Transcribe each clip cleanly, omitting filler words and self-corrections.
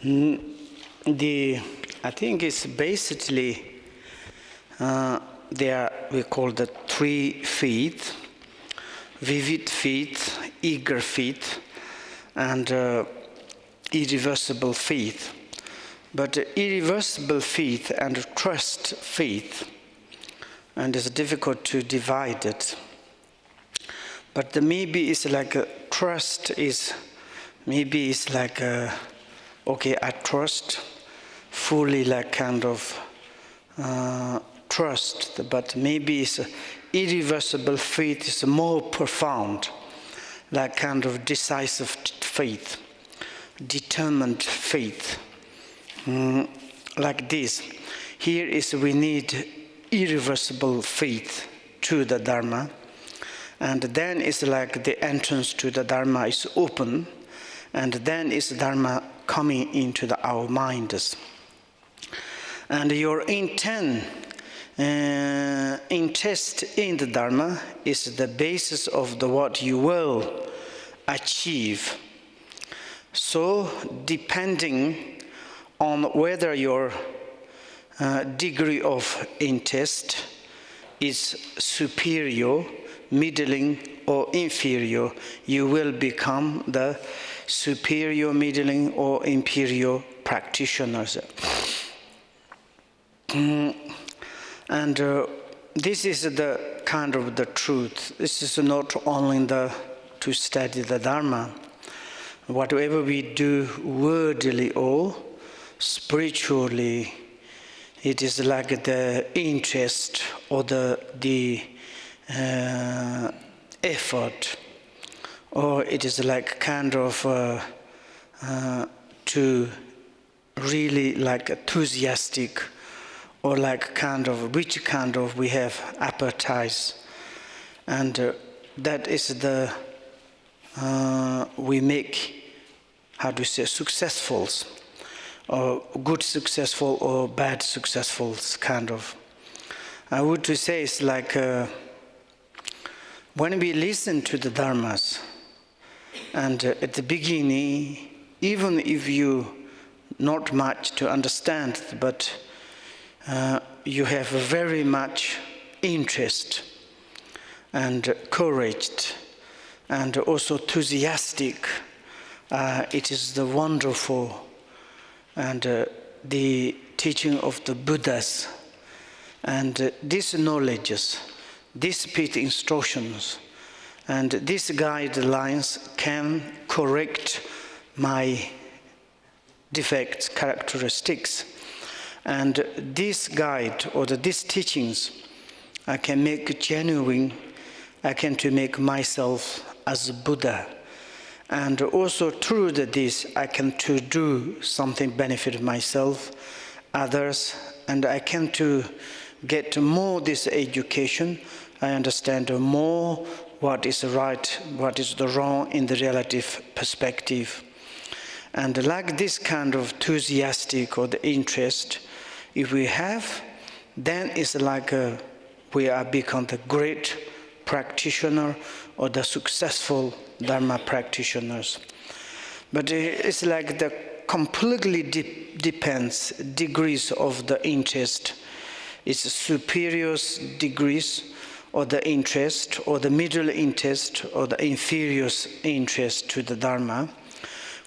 I think it's basically we call the 3 faith: vivid faith, eager faith, and irreversible faith. But irreversible faith and trust faith, and it's difficult to divide it. But maybe it's like trust is, maybe it's like okay, I trust fully, like kind of trust, but maybe it's irreversible faith is more profound, like kind of decisive faith, determined faith, like this. Here is we need irreversible faith to the Dharma, and then it's like the entrance to the Dharma is open, and then is Dharma coming into our minds. And your interest in the Dharma is the basis of what you will achieve. So, depending on whether your degree of interest is superior, middling, or inferior, you will become the superior, middling, or inferior practitioners. And this is the kind of the truth. This is not only to study the Dharma. Whatever we do, wordily or spiritually, it is like the interest or the effort, or it is like kind of to really like enthusiastic, or like kind of which kind of we have appetite, and that is the we make, how do you say, successfuls, or good successful or bad successfuls kind of. I would say it's like when we listen to the Dharmas, and at the beginning, even if you not much to understand, but you have very much interest and courage and also enthusiastic, it is the wonderful and the teaching of the Buddhas, and these knowledges, these pit instructions, and these guidelines can correct my defects, characteristics. And this guide or these teachings, I can make genuine, I can to make myself as a Buddha. And also through this, I can to do something benefit myself, others, and I can to get more this education. I understand more what is right, what is the wrong in the relative perspective. And like this kind of enthusiastic or the interest, if we have, then it's like we are become the great practitioner or the successful Dharma practitioners. But it's like the completely depends degrees of the interest. It's superior degrees or the interest, or the middle interest, or the inferior interest to the Dharma.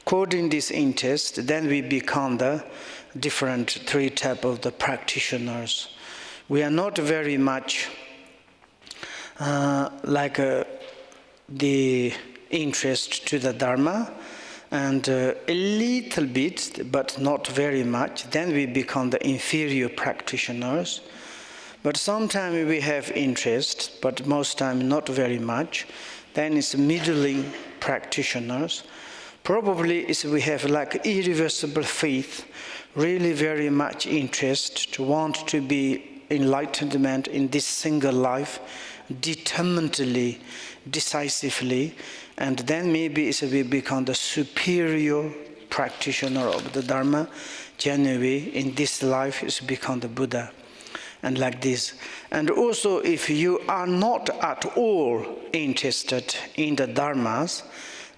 According to this interest, then we become the different 3 types of the practitioners. We are not very much like the interest to the Dharma, and a little bit, but not very much. Then we become the inferior practitioners. But sometimes we have interest, but most time not very much. Then it's middling practitioners. Probably is we have like irreversible faith, really very much interest to want to be enlightenment in this single life, determinedly, decisively, and then maybe is we become the superior practitioner of the Dharma. Generally, in this life, is become the Buddha. And like this. And also, if you are not at all interested in the Dharmas,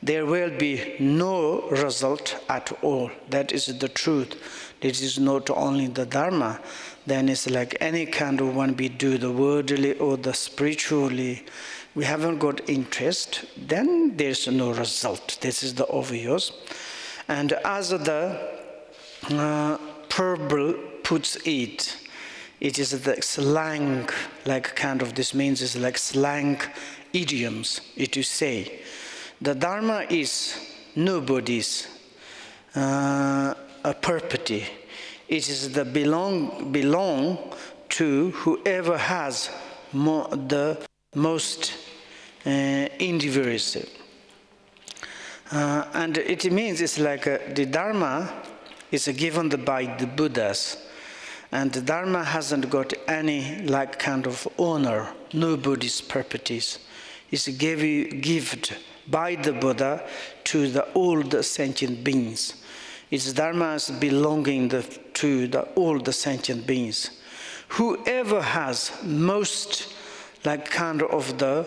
there will be no result at all. That is the truth. It is not only the Dharma. Then it's like any kind of when we do the worldly or the spiritually, we haven't got interest, then there's no result. This is the obvious. And as the parable puts it, it is the slang, like kind of this means is like slang idioms, it is say. The Dharma is nobody's property. It is the belong to whoever has the most individuals. And it means it's like the Dharma is given by the Buddhas, and the Dharma hasn't got any like kind of honor, nobody's properties. It's given by the Buddha to the old sentient beings. Its Dharma is belonging to all the sentient beings. Whoever has most like kind of the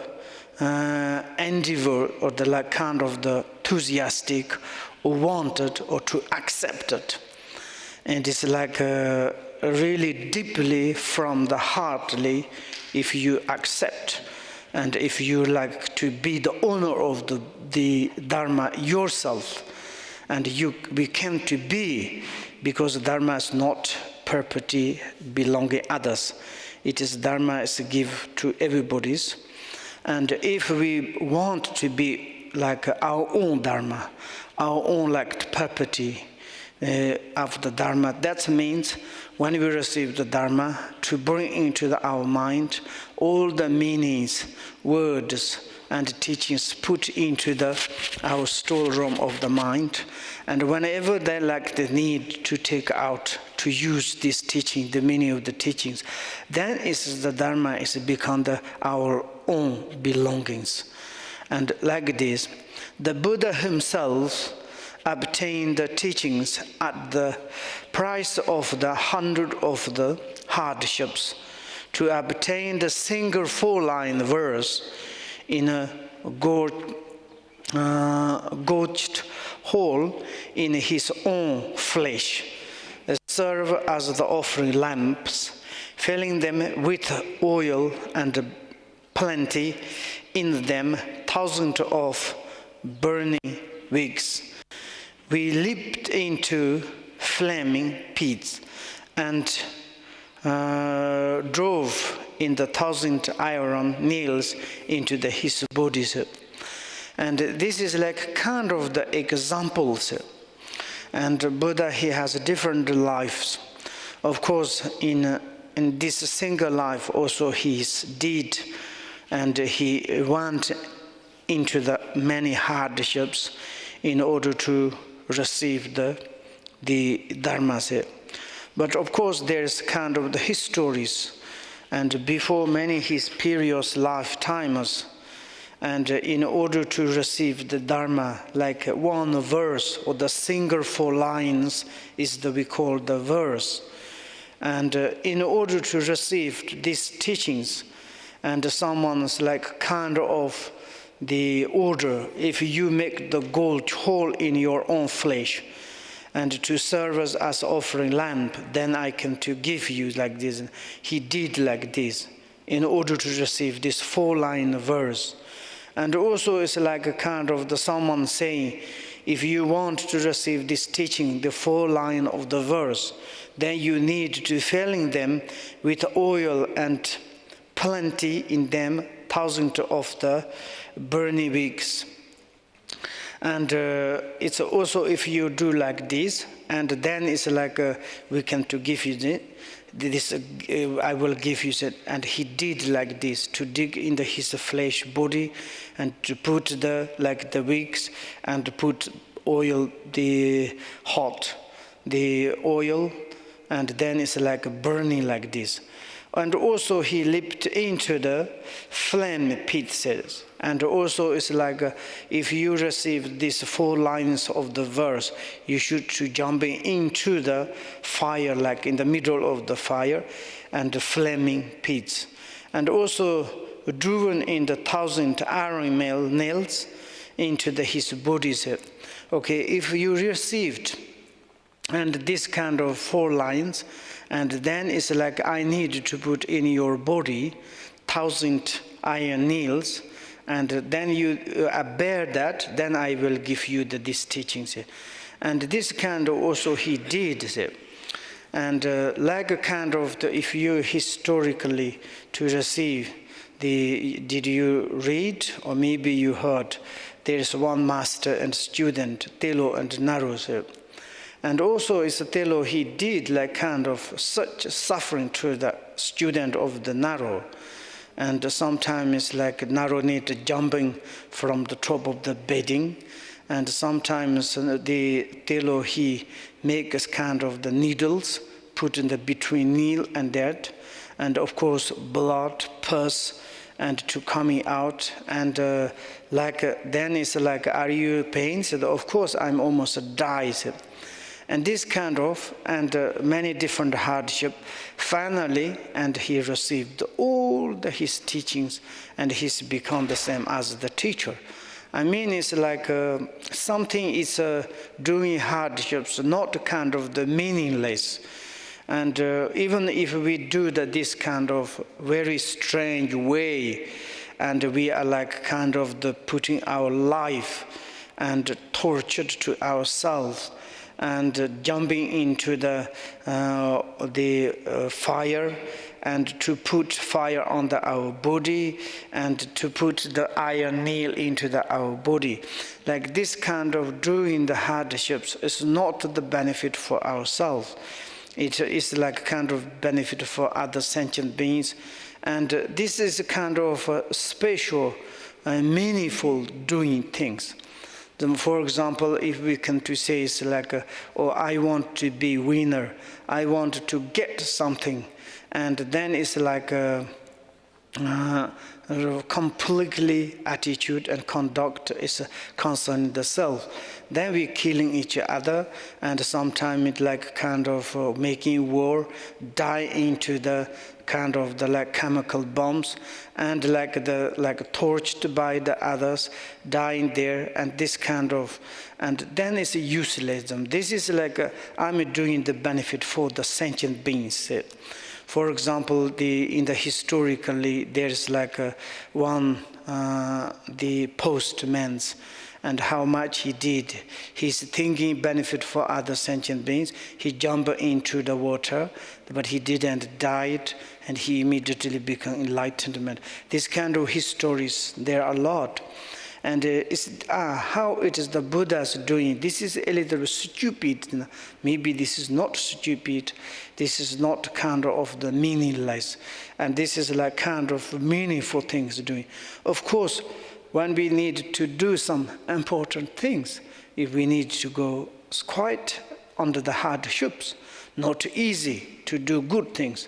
endeavor or the like kind of the enthusiastic or wanted or to accept it. And it's like really deeply from the heartly, if you accept and if you like to be the owner of the Dharma yourself, and you became to be, because Dharma is not property belonging others. It is Dharma is a give to everybody's. And if we want to be like our own Dharma, our own like property of the Dharma, that means when we receive the Dharma, to bring into our mind all the meanings, words, and teachings put into our storeroom of the mind. And whenever they like the need to take out, to use this teaching, the meaning of the teachings, then is the Dharma is become our own belongings. And like this, the Buddha himself obtained the teachings at the price of the 100 of the hardships to obtain the single 4-line verse in a gorged hole in his own flesh, serve as the offering lamps, filling them with oil and plenty in them, thousands of burning wicks. We leaped into flaming pits and drove in the 1,000 iron nails into his body. And this is like kind of the examples. And Buddha, he has different lives. Of course, in this single life also he did, and he went into the many hardships in order to receive the Dharma. But of course there's kind of the histories, and before many his previous lifetimes, and in order to receive the Dharma, like one verse or the single 4 lines is we call the verse. And in order to receive these teachings, and someone's like kind of the order, if you make the gold hole in your own flesh and to serve as offering lamp, then I can to give you like this. He did like this in order to receive this 4-line verse. And also it's like a kind of someone saying, if you want to receive this teaching, the 4-line of the verse, then you need to filling them with oil and plenty in them, thousands of the burning wicks. And it's also if you do like this, and then it's like we can to give you this. I will give you that. And he did like this to dig into his flesh body, and to put the wicks and to put oil, the oil, and then it's like burning like this. And also he leaped into the flame pits. And also it's like if you receive these 4 lines of the verse, you should to jump into the fire, like in the middle of the fire, and the flaming pits. And also driven in the 1,000 iron nails into his body. Okay, if you received and this kind of 4 lines, and then it's like I need to put in your body 1,000 iron nails, and then you bear that, then I will give you these teachings. And this kind of also he did. And like a kind of, if you historically to receive, did you read or maybe you heard, there's one master and student, Telo and Naru. And also is Telo, he did like kind of such suffering to the student of the Naru. And sometimes it's like Naru need jumping from the top of the bedding. And sometimes the Telo, he makes kind of the needles, put in the between nail and that. And of course, blood, pus, and to coming out. And then it's like, are you pain? Said, of course, I'm almost died. And this kind of, and many different hardship, finally, and he received all his teachings, and he's become the same as the teacher. I mean, it's like something is doing hardships, not kind of the meaningless. And even if we do this kind of very strange way, and we are like kind of putting our life and tortured to ourselves, and jumping into the fire, and to put fire on our body, and to put the iron nail into our body. Like this kind of doing the hardships is not the benefit for ourselves. It is like kind of benefit for other sentient beings. And this is a kind of special and meaningful doing things. For example, if we can to say it's like, oh, I want to be winner, I want to get something, and then it's like completely attitude and conduct is concerning the self. Then we're killing each other, and sometimes it's like kind of making war, die into the kind of the like chemical bombs, and like torched by the others, dying there, and this kind of, and then it's uselessism. This is like I'm doing the benefit for the sentient beings. For example, in the historically, there's like the postman's, and how much he did. He's thinking benefit for other sentient beings. He jumped into the water, but he didn't die, and he immediately became enlightenment. This kind of histories, there are a lot. And how it is the Buddha's doing. This is a little stupid. Maybe this is not stupid. This is not kind of the meaningless. And this is like kind of meaningful things doing. Of course, when we need to do some important things, if we need to go quite under the hardships, not easy to do good things.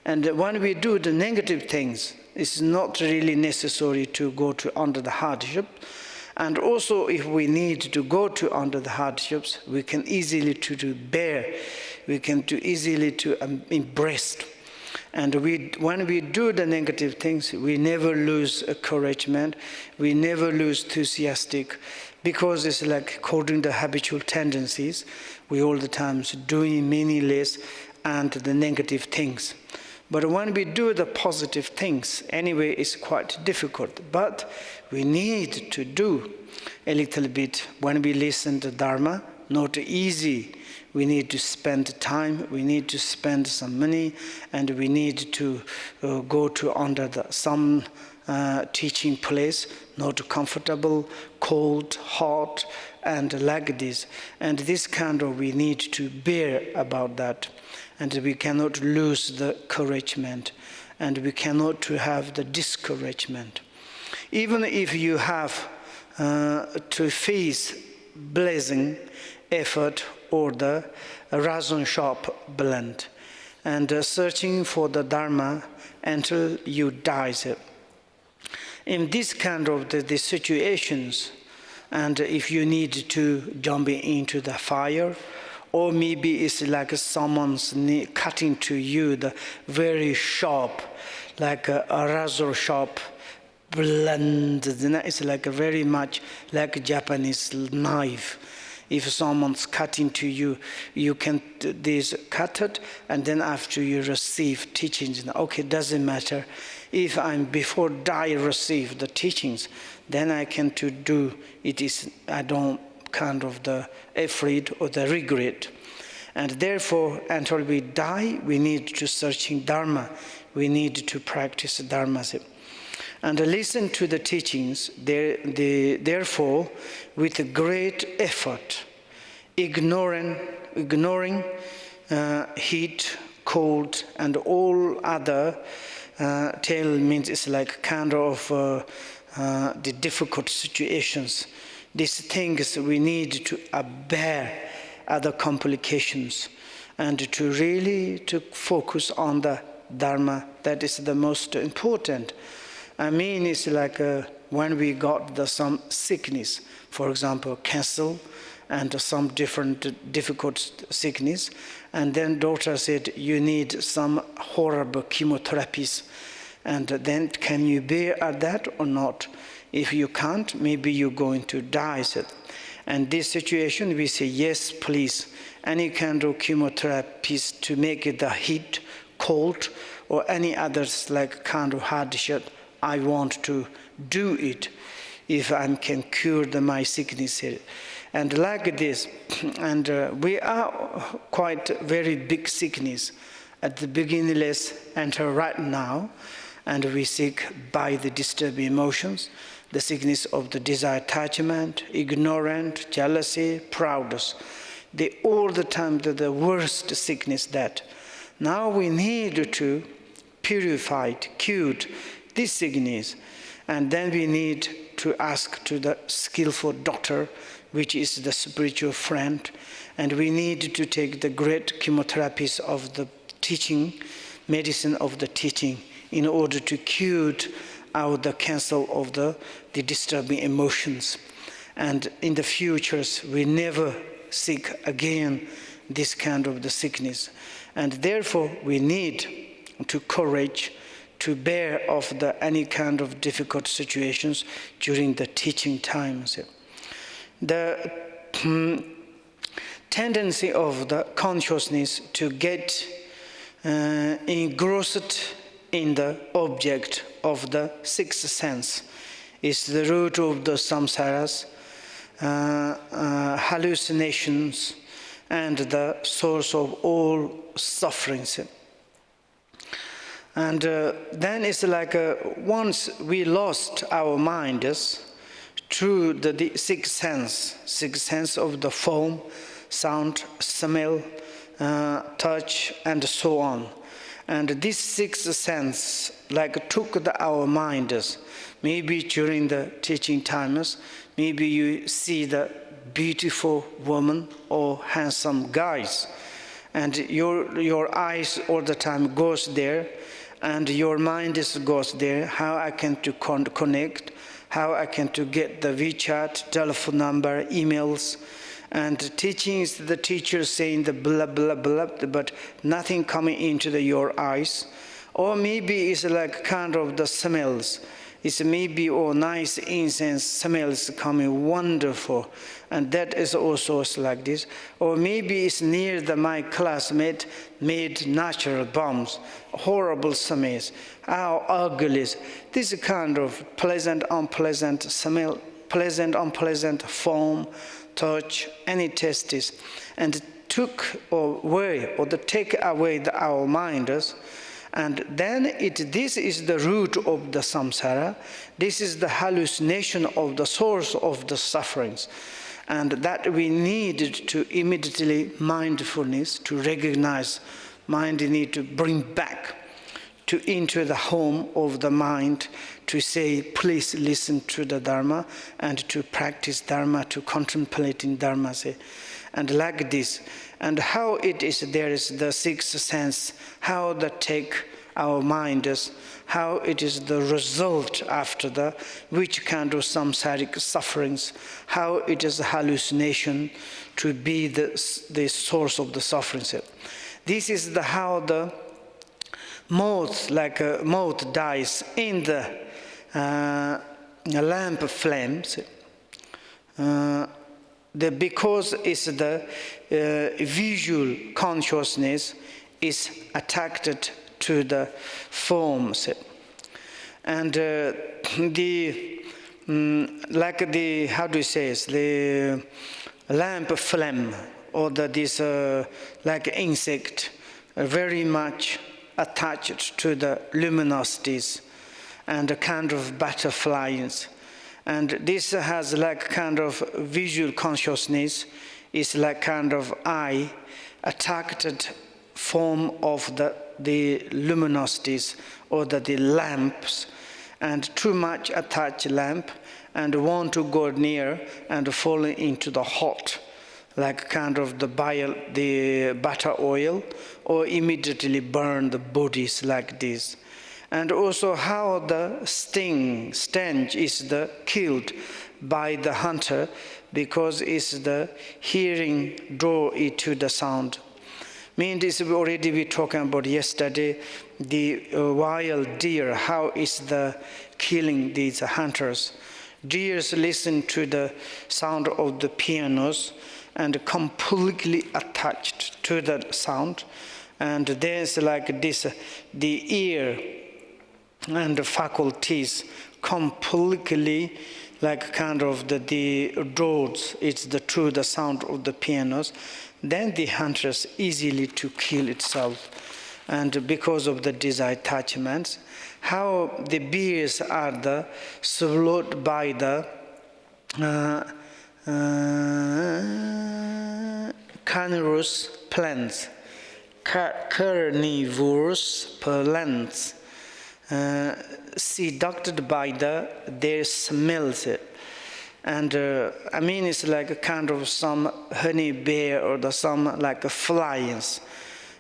And when we do the negative things, it's not really necessary to go to under the hardship. And also, if we need to go to under the hardships, we can easily to bear, we can easily embrace. And when we do the negative things, we never lose encouragement, we never lose enthusiastic, because it's like according to the habitual tendencies, we all the time doing meaningless and the negative things. But when we do the positive things, anyway, it's quite difficult. But we need to do a little bit when we listen to Dharma, not easy. We need to spend time, we need to spend some money, and we need to go to under some teaching place, not comfortable, cold, hot, and like this. And this kind of, we need to bear about that. And we cannot lose the encouragement, and we cannot have the discouragement. Even if you have to face blessing, effort, or the razon sharp blend, and searching for the Dharma until you die. In this kind of the situations, and if you need to jump into the fire, or maybe it's like someone's cutting to you the very sharp, like a razor sharp blunt. It's like very much like a Japanese knife. If someone's cutting to you, you can this cut it, and then after you receive teachings, okay, doesn't matter. If I'm before I receive the teachings, then I can to do it. Is I don't kind of the afraid or the regret, and therefore until we die, we need to searching Dharma. We need to practice Dharma. And listen to the teachings, therefore, with a great effort, ignoring heat, cold, and all other tale means it's like kind of the difficult situations. These things we need to bear other complications and to really to focus on the Dharma. That is the most important. I mean, it's like when we got some sickness, for example, cancer, and some different difficult sickness, and then doctor said you need some horrible chemotherapies, and then can you bear that or not? If you can't, maybe you're going to die. And this situation, we say yes, please. Any kind of chemotherapies to make it the heat, cold, or any others like kind of hardship. I want to do it if I can cure my sickness here. And like this, and we are quite very big sickness at the beginning, let's enter right now, and we seek by the disturbing emotions, the sickness of the desire attachment, ignorance, jealousy, proudness. They all the time the worst sickness that. Now we need to purify, cure this sickness, and then we need to ask to the skillful doctor, which is the spiritual friend, and we need to take the great chemotherapies of the teaching, medicine of the teaching, in order to cure out the cancer of the disturbing emotions. And in the futures, we never seek again this kind of the sickness. And therefore, we need to courage to bear of any kind of difficult situations during the teaching times. The tendency of the consciousness to get engrossed in the object of the sixth sense is the root of the samsaras, hallucinations, and the source of all sufferings. And then it's like once we lost our minds through the sixth sense of the form, sound, smell, touch, and so on. And this sixth sense like took our minds. Maybe during the teaching times, maybe you see the beautiful woman or handsome guys, and your eyes all the time goes there, and your mind goes there. How I can to connect, how I can to get the WeChat, telephone number, emails, and teachings. The teacher saying the blah blah blah, but nothing coming into your eyes. Or maybe it's like kind of the smells. It's maybe nice incense smells coming wonderful, and that is also like this. Or maybe it's near my classmate made natural bombs, horrible smells. How ugly is this kind of pleasant, unpleasant smell, pleasant, unpleasant form, touch, any tastes, and took away or take away our minds. And then this is the root of the samsara. This is the hallucination of the source of the sufferings. And that we need to immediately mindfulness to recognize. Mind need to bring back into the home of the mind to say, please listen to the Dharma and to practice Dharma, to contemplate in Dharma. And like this. And how it is, there is the sixth sense, how the take our minds, how it is the result after which kind of samsaric sufferings, how it is a hallucination to be the source of the sufferings. This is how the moth, like a moth dies in the lamp flames, because it's the visual consciousness is attracted to the forms, and like the, how do you say it, the lamp flame or this like insect very much attached to the luminosities and a kind of butterflies. And this has like kind of visual consciousness, is like kind of eye attracted form of the luminosities or the lamps, and too much attached lamp and want to go near and fall into the hot, like kind of the butter oil, or immediately burn the bodies like this. And also how the stench is killed by the hunter, because it's the hearing draw it to the sound. This we already talking about yesterday, the wild deer, how is the killing these hunters. Deers listen to the sound of the pianos and completely attached to the sound. And there's like this, the ear and the faculties completely like kind of the roads, it's through the sound of the pianos. Then the hunters easily to kill itself, and because of the desire attachments, how the bears are swallowed by the carnivorous plants, seduced by their smells. And it's like a kind of some honey bear or some like flies,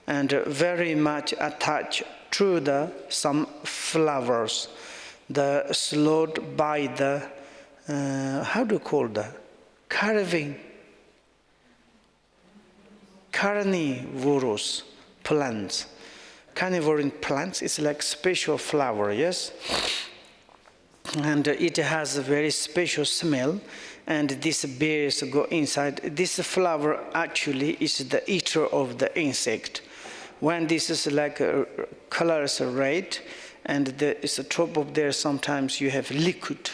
and very much attached to some flowers, the slowed by the how do you call that? Carnivorous plants. Carnivorous plants is like special flower, yes? And it has a very special smell, and these bears go inside. This flower actually is the eater of the insect. When this is like color is red, and there is a top of there, sometimes you have liquid,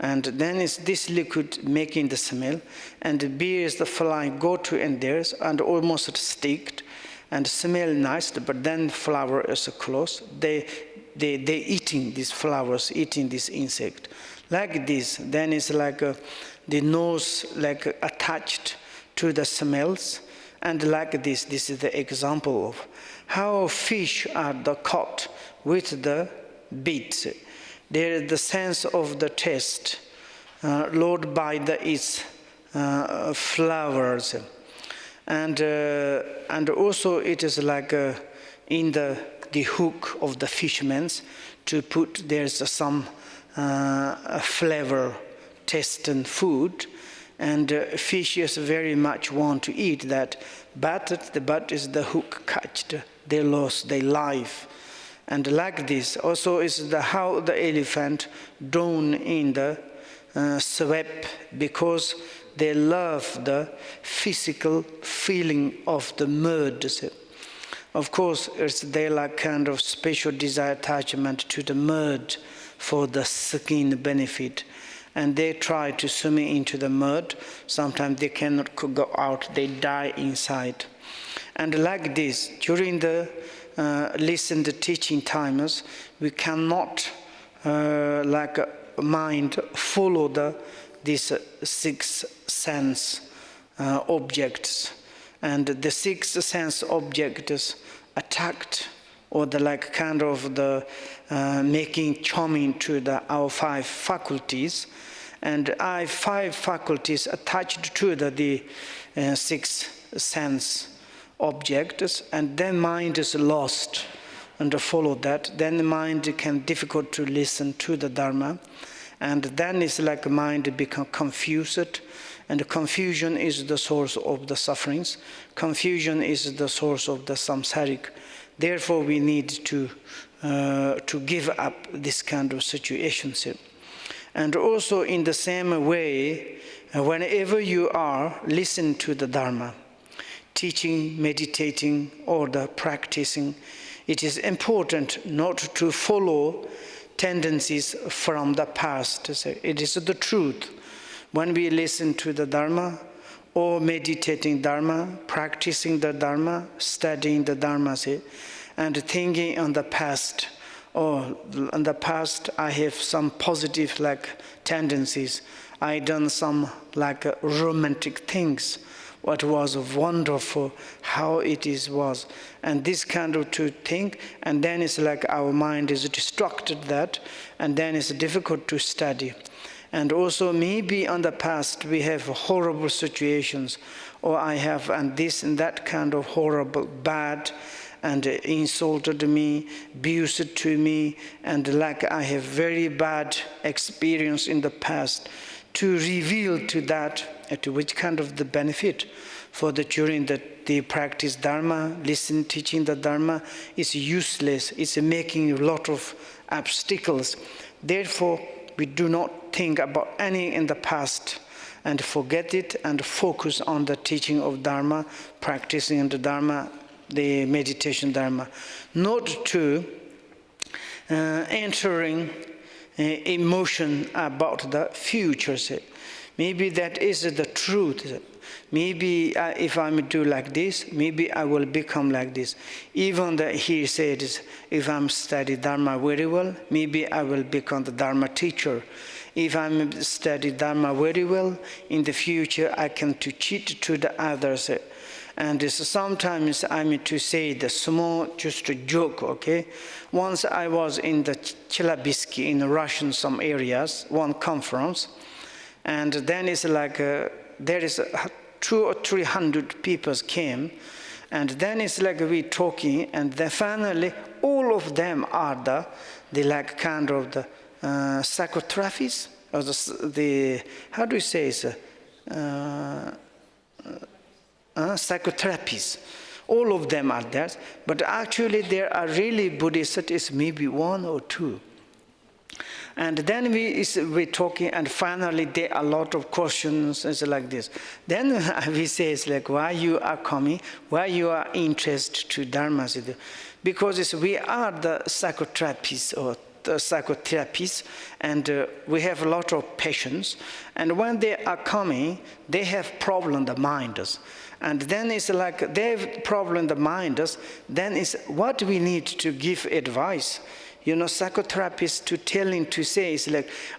and then it's this liquid making the smell, and the bears, the fly go to and there's and almost stick and smell nice, but then flower is close. They eating these flowers, eating this insect like this. Then it's like the nose like attached to the smells, and like this. This is the example of how fish are caught with the beats. There is the sense of the taste, lured by its flowers, and also it is like in the hook of the fishermen to put there's some flavor, taste and food, and fishes very much want to eat that, but is the hook catched, they lost their life. And like this also is how the elephant drown in the sweat, because they love the physical feeling of the mud. Of course, they like kind of special desire attachment to the mud for the skin benefit. And they try to swim into the mud. Sometimes they cannot go out, they die inside. And like this, during the listen to teaching times, we cannot like mind follow these six sense objects, and the six sense objects attacked or like kind of making charming to our five faculties, and our five faculties attached to the six sense objects, and then mind is lost and follow that. Then the mind can difficult to listen to the Dharma, and then it's like mind become confused, and confusion is the source of the sufferings. Confusion is the source of the samsaric Therefore, we need to give up this kind of situations. And also in the same way, whenever you are listening to the Dharma, teaching, meditating, or the practicing, it is important not to follow tendencies from the past. It is the truth. When we listen to the Dharma, or meditating Dharma, practicing the Dharma, studying the Dharma, and thinking on the past, in the past I have some positive tendencies. I done some romantic things. What was wonderful, how it was, and this kind of to think, and then it's our mind is distracted that, and then it's difficult to study. And also maybe on the past we have horrible situations, or I have and this and that kind of horrible, bad, and insulted me, abused to me, and I have very bad experience in the past. To reveal to that, to which kind of the benefit for the children that they practice Dharma, listen, teaching the Dharma is useless. It's making a lot of obstacles. Therefore, we do not think about any in the past and forget it and focus on the teaching of Dharma, practicing the Dharma, the meditation Dharma. Not to entering emotion about the future. Maybe that is the truth. Maybe if I do like this, maybe I will become like this. Even that he said, if I'm study Dharma very well, maybe I will become the Dharma teacher. If I'm study Dharma very well, in the future I can to cheat to the others. And sometimes I mean to say the small, just a joke, okay? Once I was in the Chelyabinsk in Russian some areas, one conference, and then it's there is 200 or 300 people came, and then it's we talking, and then finally all of them are the kind of the psychotherapists, or the how do you say it? Psychotherapists. All of them are there, but actually there are really Buddhists, it is maybe one or two. And then we talking, and finally there are a lot of questions, it's like this. Then we say, it's why you are coming, why you are interested to Dharma? Because we are the psychotherapists or the psychotherapists, and we have a lot of patients, and when they are coming, they have problem in the mind. And then it's they have problem in the mind, then it's what we need to give advice. Psychotherapists to telling to say is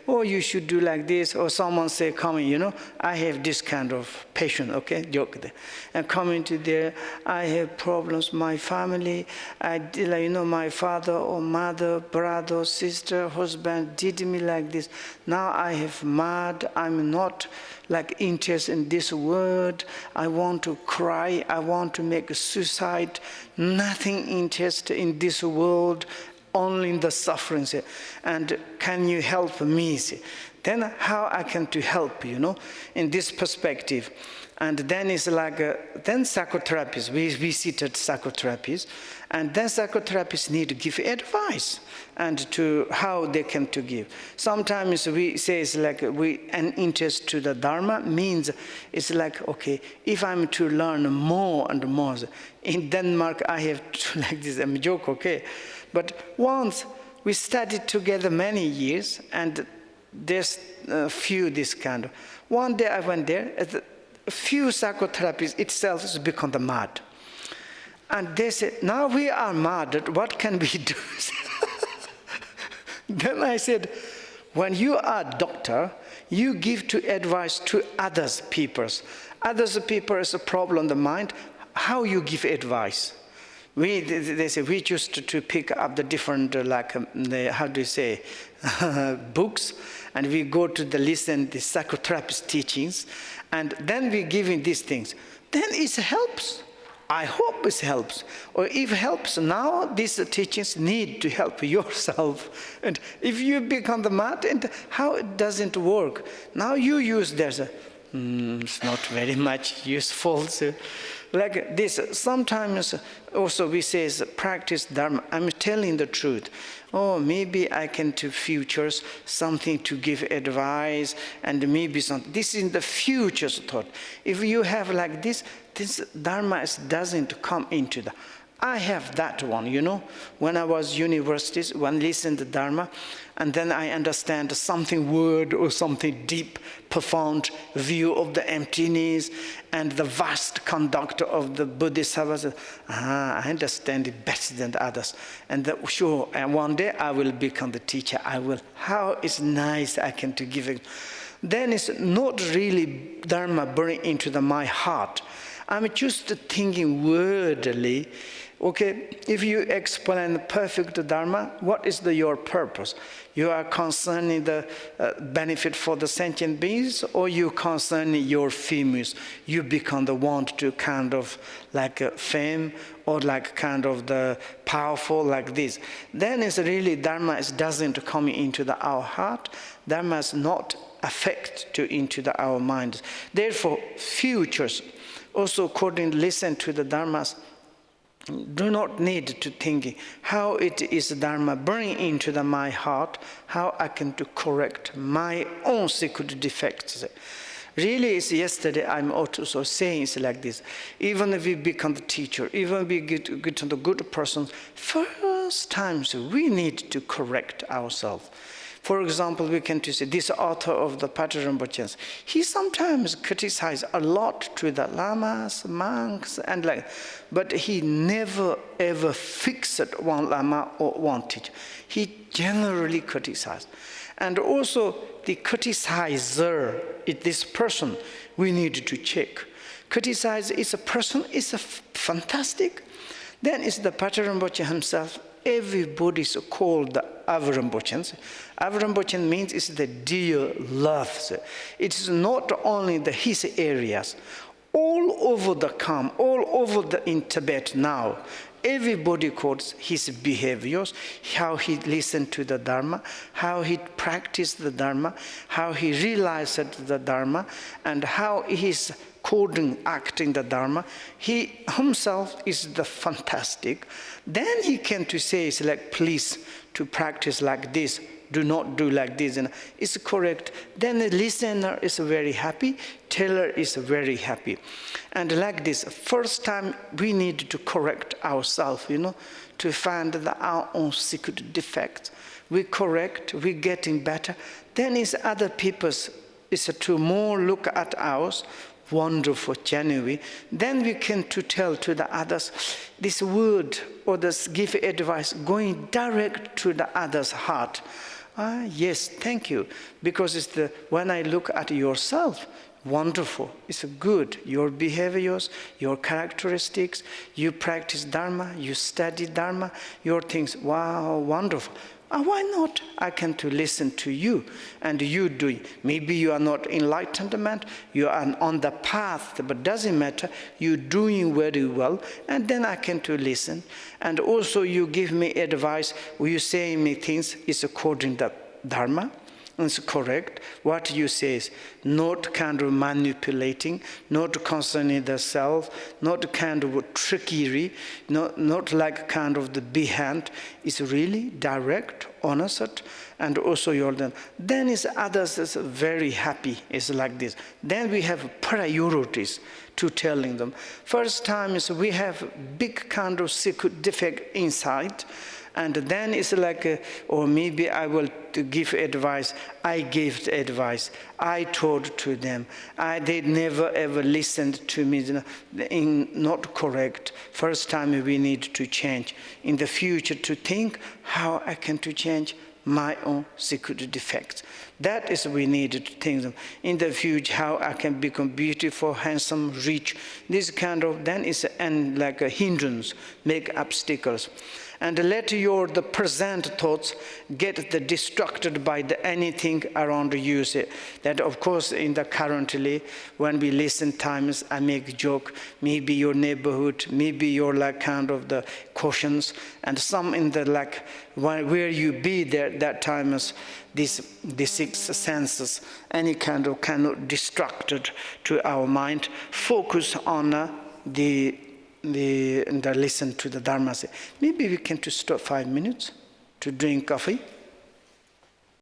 oh, you should do like this, or someone say coming, I have this kind of patient, okay, joke there, and coming to there, I have problems, my family, my father or mother, brother, sister, husband did me like this. Now I have mad, I'm not interested in this word, I want to cry, I want to make suicide, nothing interested in this world, only in the suffering, and can you help me? Then how I can to help, in this perspective. And then it's then psychotherapists, we visited psychotherapists, and then psychotherapists need to give advice and to how they can to give. Sometimes we say it's an interest to the Dharma means it's okay, if I'm to learn more and more. In Denmark I have to this, I'm joke, okay. But once we studied together many years, and there's a few this kind of. One day I went there, a few psychotherapists itself has become the mad. And they said, now we are mad, what can we do? Then I said, when you are a doctor, you give to advice to others people. Others people has a problem in the mind, how you give advice? They say we used to pick up the different, how do you say, books, and we go to listen the psychotherapist teachings, and then we give in these things. Then it helps. I hope it helps. Or if it helps now, these teachings need to help yourself. And if you become the mad, and how it doesn't work? Now you use this. it's not very much useful. So, like this, sometimes also we say practice Dharma. I'm telling the truth. Oh, maybe I can to futures something to give advice, and maybe something. This is the future's thought. If you have like this Dharma doesn't come into the. I have that one, when I was universities, when I listened to Dharma, and then I understand something word or something deep, profound view of the emptiness and the vast conduct of the Bodhisattvas. I understand it better than the others. And sure, and one day I will become the teacher. How it's nice I can to give it. Then it's not really Dharma burning into my heart. I'm just thinking wordly. Okay, if you explain the perfect Dharma, what is your purpose? You are concerning the benefit for the sentient beings, or you concerning your famous? You become the want to kind of like fame, or like kind of the powerful like this. Then it's really Dharma doesn't come into our heart. Dharma is not affect into our minds. Therefore, futures also according listen to the Dharmas. Do not need to think how it is Dharma bring into my heart, how I can to correct my own secret defects. Really, it's yesterday I'm also saying it's like this. Even if we become the teacher, even if we get to the good person, first times we need to correct ourselves. For example, we can say this author of the Patrul Rinpoche, he sometimes criticizes a lot to the lamas, monks, and but he never ever fixed one lama or one teacher. He generally criticized. And also the criticizer is this person we need to check. Criticize is a person, is a fantastic. Then it's the Patrul Rinpoche himself. Everybody is called the Avarampochans. Avarampochen means it's the dear love. It is not only his areas. All over the Kham, all over in Tibet now, everybody quotes his behaviors, how he listened to the Dharma, how he practiced the Dharma, how he realized the Dharma, and how he's coding, acting the Dharma. He himself is the fantastic. Then he came to say, it's like, please, to practice like this, do not do like this. And it's correct. Then the listener is very happy, teller is very happy. And like this, first time we need to correct ourselves, to find our own secret defects. We correct, we getting better. Then it's other people's, is to more look at ours, wonderful, genuine. Then we can to tell to the others this word or this give advice going direct to the other's heart. Yes, thank you. Because it's when I look at yourself, wonderful, it's good. Your behaviors, your characteristics, you practice Dharma, you study Dharma, your things, wow, wonderful. Why not? I can to listen to you, and you do. Maybe you are not enlightenment, you are on the path, but doesn't matter. You're doing very well, and then I can to listen. And also you give me advice, you say me things is according to Dharma. It's correct. What you say is not kind of manipulating, not concerning the self, not kind of trickery, not like kind of the behand. It's really direct, honest, and also your then is others is very happy. It's like this. Then we have priorities to telling them. First time is we have big kind of secret defect inside. And then it's like, or maybe I will give advice. I gave the advice. I told to them. They never ever listened to me. Not correct. First time we need to change. In the future to think how I can to change my own secret defects. That is we need to think in the future how I can become beautiful, handsome, rich. This kind of then is like a hindrance, make obstacles. and let the present thoughts get distracted by anything around you. That of course in the currently when we listen times I make joke, maybe your neighborhood, maybe your like kind of the cautions, and some in the like where you be there that time is the six senses, any kind of cannot distracted to our mind. Focus on the listen to the Dharma. Maybe we can to stop 5 minutes to drink coffee.